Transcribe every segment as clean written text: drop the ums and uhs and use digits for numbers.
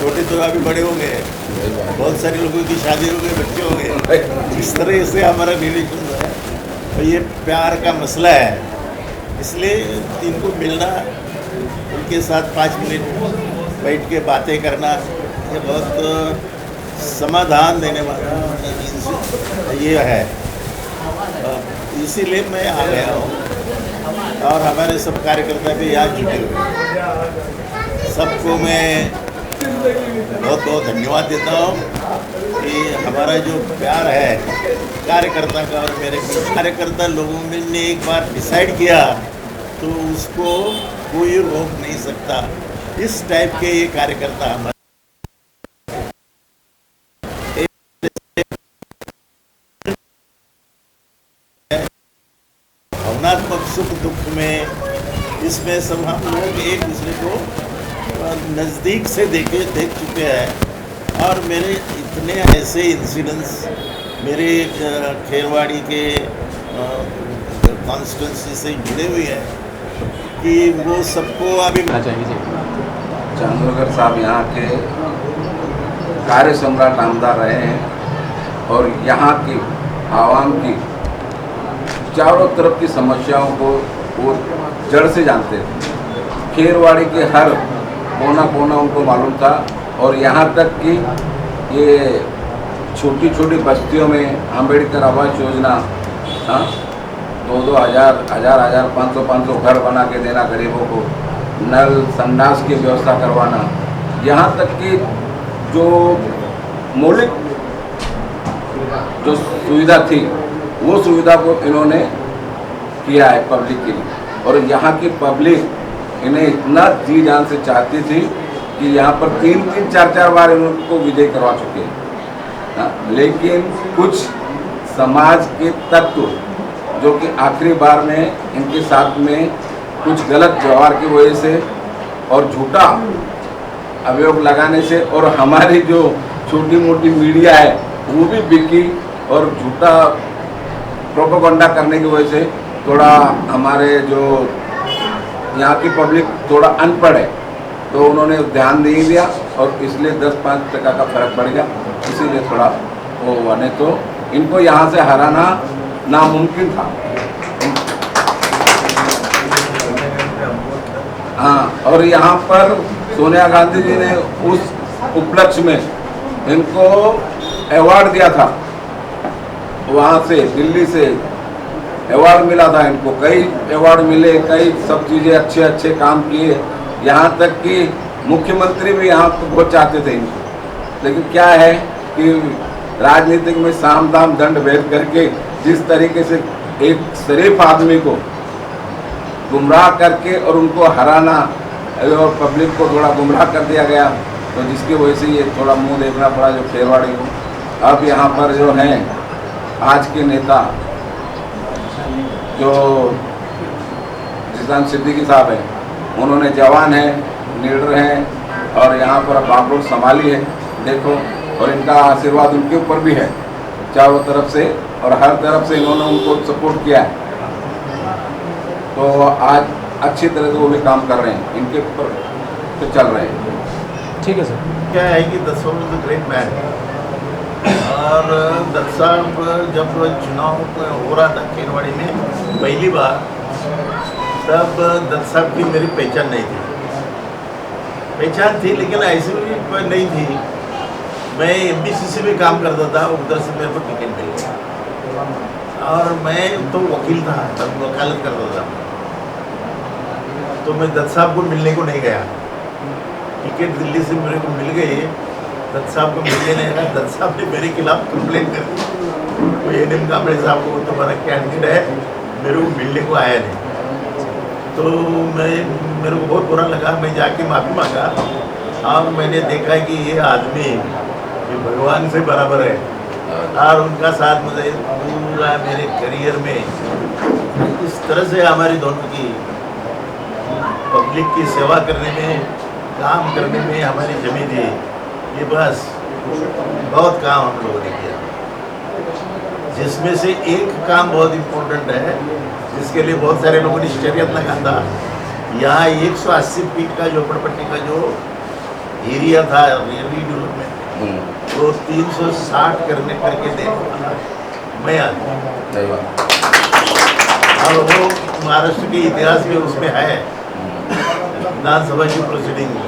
छोटे तो अभी बड़े हो गए, बहुत सारे लोगों की शादी हो गई, बच्चे हो गए। इस तरह से हमारा रिलेशन है और ये प्यार का मसला है। इसलिए इनको मिलना, उनके साथ 5 मिनट बैठ के बातें करना, ये बहुत समाधान देने वाला ये है। इसीलिए मैं आ गया हूँ और हमारे सब कार्यकर्ता भी यहाँ जुटे हुए। सबको मैं बहुत बहुत धन्यवाद देता हूँ कि हमारा जो प्यार है कार्यकर्ता का और मेरे कार्यकर्ता लोगों में ने एक बार डिसाइड किया तो उसको कोई रोक नहीं सकता। इस टाइप के ये कार्यकर्ता हमारे भावनात्मक सुख दुख में, इसमें सब हम लोग एक दूसरे को नज़दीक से देख चुके हैं। और मेरे इतने ऐसे इंसिडेंट्स मेरे खेरवाड़ी के कॉन्स्टिट्यूंसी से जुड़े हुए हैं कि वो सबको अभी चांदोरकर साहब यहाँ के कार्य सम्राट आमदार रहे हैं और यहाँ की आवाम की चारों तरफ की समस्याओं को वो जड़ से जानते थे। खेरवाड़ी के हर कोना कोना उनको मालूम था और यहाँ तक कि ये छोटी छोटी बस्तियों में अम्बेडकर आवास योजना 2-2 हज़ार 500 घर बना के देना गरीबों को, नल संडास की व्यवस्था करवाना, यहाँ तक कि जो मौलिक जो सुविधा थी वो सुविधा को इन्होंने किया है पब्लिक के लिए। और यहाँ की पब्लिक इन्हें इतना जी जान से चाहती थी कि यहाँ पर 3-4 बार इनको विजय करवा चुके हैं। लेकिन कुछ समाज के तत्व जो कि आखिरी बार में इनके साथ में कुछ गलत व्यवहार की वजह से और झूठा अभियोग लगाने से और हमारी जो छोटी मोटी मीडिया है वो भी बिकी और झूठा प्रोपेगेंडा करने की वजह से थोड़ा हमारे जो यहाँ की पब्लिक थोड़ा अनपढ़ है तो उन्होंने ध्यान नहीं दिया और इसलिए 10-5% का फर्क पड़ गया, इसीलिए थोड़ा वो हुआ। नहीं तो इनको यहाँ से हराना नामुमकिन था। हाँ, और यहाँ पर सोनिया गांधी जी ने उस उपलक्ष्य में इनको अवार्ड दिया था, वहाँ से दिल्ली से अवार्ड मिला था इनको, कई अवार्ड मिले, कई सब चीज़ें अच्छे काम किए। यहाँ तक कि मुख्यमंत्री भी यहाँ पर बहुत चाहते थे इनको। लेकिन क्या है कि राजनीतिक में साम दाम दंड भेद करके जिस तरीके से एक शरीफ आदमी को गुमराह करके और उनको हराना और पब्लिक को थोड़ा गुमराह कर दिया गया, तो जिसकी वजह से ये थोड़ा मुंह देखना पड़ा जो खेरवाड़ी को। अब यहाँ पर जो हैं आज के नेता जो जिसान सिद्दीकी साहब हैं, उन्होंने जवान है, लीडर हैं और यहाँ पर बागडोर संभाली है, देखो, और इनका आशीर्वाद उनके ऊपर भी है चारों तरफ से और हर तरफ से इन्होंने उनको सपोर्ट किया है। तो आज अच्छी तरह से वो भी काम कर रहे हैं, इनके ऊपर तो चल रहे हैं। ठीक है सर। क्या है कि दत्त साहब इज अ ग्रेट मैन और दत्त साहब जब चुनाव हो रहा था खेरवाड़ी में पहली बार, तब दत्त साहब की मेरी पहचान नहीं थी। पहचान थी लेकिन ऐसी भी नहीं थी। मैं MBCC में काम करता था, उधर से मेरे को टिकट मिल गया और मैं तो वकील था, तब वकालत करता था। तो मैं दत्त साहब को मिलने को नहीं गया। टिकट दिल्ली से मेरे को मिल गई, दत्त साहब को मिलने नहीं गया। दत्त साहब ने मेरे खिलाफ कंप्लेन कर दी, वो NM कांबळे साहब को तुम्हारा कैंडिडेट है, मेरे को मिलने को आया नहीं। तो मेरे को बहुत बुरा लगा, मैं जाके माफ़ी मांगा और मैंने देखा कि ये आदमी ये भगवान से बराबर है और उनका साथ मुझे पूरा मेरे करियर में इस तरह से हमारी दोनों की पब्लिक की सेवा करने में, काम करने में हमारी जमी थी। ये बस बहुत काम हम लोगों ने किया, जिसमें से एक काम बहुत इम्पोर्टेंट है, जिसके लिए बहुत सारे लोगों ने शरीयत लगा था। यहाँ 180 फीट का झोपड़पट्टी का जो एरिया था रीडेवलपमेंट, वो 360 करके देने वाला मैं आदमी। सही बात। और वो महाराष्ट्र के इतिहास में उसमें है, विधानसभा की प्रोसीडिंग में।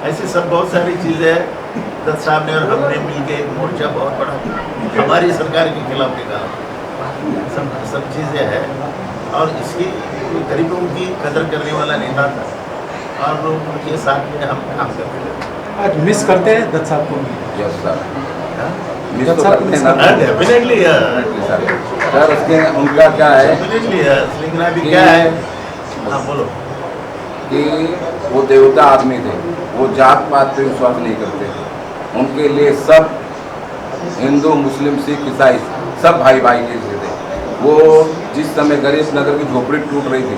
ऐसी सब बहुत सारी चीज़ें हैं। दत्त साहब ने और हमने मिलकर एक मोर्चा बहुत बड़ा हमारी सरकार के खिलाफ निकाला। सब चीज़ें हैं और इसकी गरीबों की कदर करने वाला नेता था और उनके साथ में हम काम करते हैं। आज मिस करते हैं दत्त साहब को? यस सर, मिस दत्त तो साहब करते हैं ना। डेफिनेटली सर उसके उनका क्या है लेकिन अभी क्या है, हाँ बोलो। कि वो देवता आदमी थे, वो जात पात पे विश्वास नहीं करते थे। उनके लिए सब हिंदू मुस्लिम सिख ईसाई सब भाई भाई के जैसे थे। वो जिस समय गरीब नगर की झोपड़ी टूट रही थी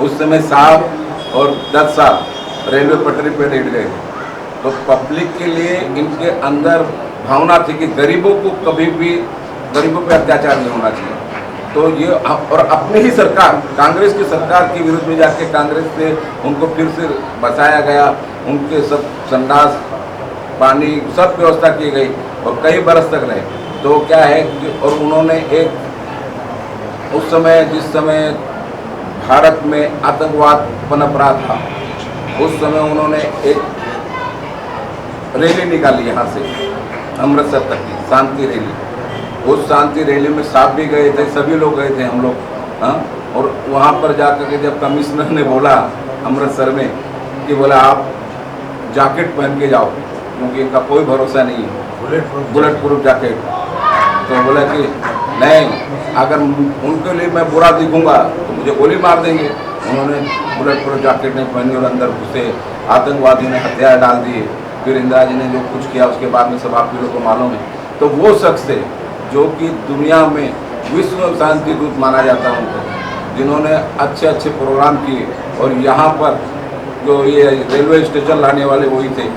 उस समय साहब और दत्त साहब रेलवे पटरी पे लेट गए थे। तो पब्लिक के लिए इनके अंदर भावना थी कि गरीबों को कभी भी गरीबों पे अत्याचार नहीं होना चाहिए। तो ये और अपनी ही सरकार कांग्रेस की सरकार के विरुद्ध में जाके कांग्रेस से उनको फिर से बचाया गया। उनके सब संडास पानी सब व्यवस्था की गई और कई बरस तक रहे। तो क्या है कि और उन्होंने एक उस समय जिस समय भारत में आतंकवाद पनप रहा था उस समय उन्होंने एक रैली निकाली यहाँ से अमृतसर तक की शांति रैली। उस शांति रैली में साहब भी गए थे, सभी लोग गए थे हम लोग। हाँ, और वहाँ पर जाकर के जब कमिश्नर ने बोला अमृतसर में कि बोला आप जैकेट पहन के जाओ क्योंकि इनका कोई भरोसा नहीं है, बुलेट प्रूफ जैकेट। तो बोला कि नहीं, अगर उनके लिए मैं बुरा दिखूंगा तो मुझे गोली मार देंगे। उन्होंने बुलेट प्रूफ जैकेट नहीं पहनी और अंदर घुसे, आतंकवादियों ने हथियार डाल दिए। फिर इंदिरा जी ने जो कुछ किया उसके बाद में सब आप लोगों को मालूम है। तो वो शख्स थे जो कि दुनिया में विश्व शांति दूत माना जाता है उनको, जिन्होंने अच्छे अच्छे प्रोग्राम किए। और यहाँ पर जो ये रेलवे स्टेशन लाने वाले वही थे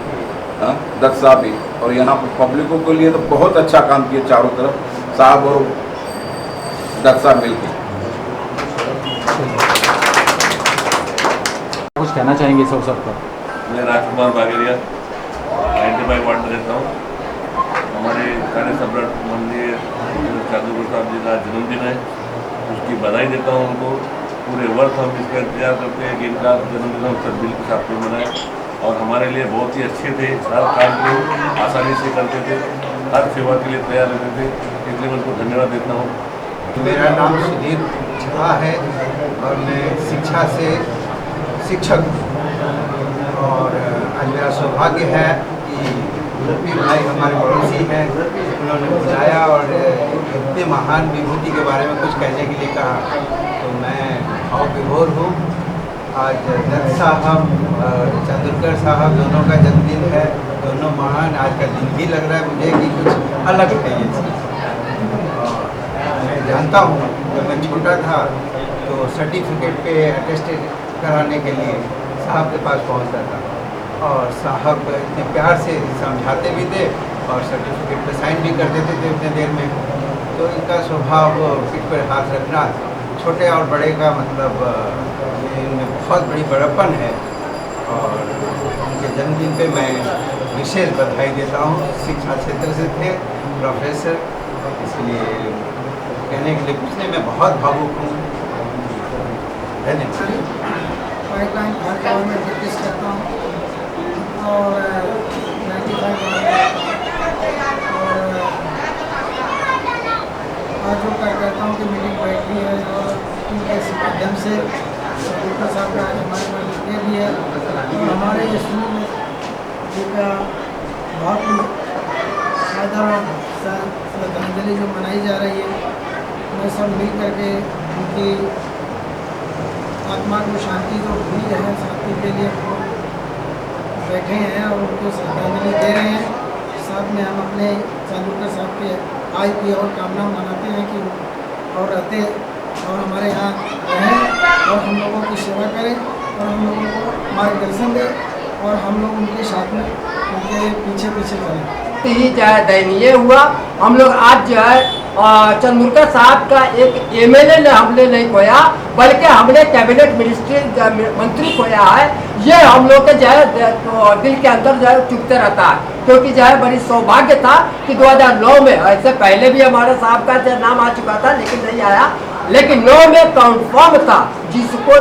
दत्त साहब भी। और यहाँ पर पब्लिकों के लिए तो बहुत अच्छा काम किए चारों तरफ साहब और दत्त साहब मिलकर। कुछ कहना चाहेंगे इस अवसर पर? मैं राजकुमार बागेरिया 95 वार्ड में रहता हूँ। हमारे कार्य सम्राट मंदिर जादूगर साहब जी का जन्मदिन है, उसकी बधाई देता हूँ उनको। पूरे वर्ष हम इसका इंतजार करते हैं कि इनका जन्मदिन हम सब मिल के साथ में मनाएं। और हमारे लिए बहुत ही अच्छे थे, हर काम को आसानी से करते थे, हर सेवा के लिए तैयार रहते थे, इसलिए मैं उनको धन्यवाद देता हूँ। मेरा नाम सुधीर झा है और मैं शिक्षा से शिक्षक हूँ। और आज मेरा सौभाग्य है कि यूपी भाई हमारे पड़ोसी हैं, उन्होंने बुलाया और इतने महान विभूति के बारे में कुछ कहने के लिए कहा। तो मैं भाव विभोर हूँ। आज दत्त साहब और चांदुरकर साहब दोनों का जन्मदिन है, दोनों महान। आज का दिन भी लग रहा है मुझे कि कुछ अलग है ये चीज़। मैं जानता हूँ जब मैं छोटा था तो सर्टिफिकेट पे अटेस्टेड कराने के लिए साहब के पास पहुँचता था और साहब इतने प्यार से समझाते भी थे और सर्टिफिकेट पे साइन भी कर देते थे उतने देर में। तो इनका स्वभाव पीठ पर हाथ रखना, छोटे और बड़े का मतलब इनमें बहुत बड़ी बड़प्पन है। और उनके जन्मदिन पे मैं विशेष बधाई देता हूँ। शिक्षा क्षेत्र से थे, प्रोफेसर, इसलिए कहने के लिए पूछने में बहुत भावुक हूँ। धन्यवाद। पाइपलाइन हर गाँव में प्रैक्टिस करता हूँ और 95 और आज जो करता हूँ कि मीटिंग बैठी है और उनके माध्यम से डॉक्टर साहब का आज हमारे पास ये भी है। और हमारे स्कूल में जिनका बहुत ही साधारण श्रद्धांजलि जो मनाई जा रही है, मैं सब मिल करके उनकी आत्मा को शांति जो हुई है, शांति के लिए हम लोग बैठे हैं और उनको श्रद्धांजलि दे रहे हैं। साथ में हम अपने चांदुरकर साहब के आय की और कामना मनाते हैं कि और रहते और हमारे यहाँ रहें और हम लोगों की सेवा करें और हम लोगों को मार्गदर्शन दें और हम लोग उनके साथ में उनके पीछे पीछे चलें। बहुत ही जो है दयनीय हुआ। हम लोग आज जो है चंद्रकर साहब का एक एमएलए ने हमने नहीं खोया, बल्कि हमने कैबिनेट मिनिस्ट्री मंत्री खोया है। ये हम लोग के जो है तो दिल के अंदर जो है चुभते रहता है, क्योंकि जो है बड़ी सौभाग्य था कि 2009 में, ऐसे पहले भी हमारे साहब का नाम आ चुका था लेकिन नहीं आया, लेकिन 9 में कन्फर्म था जिसको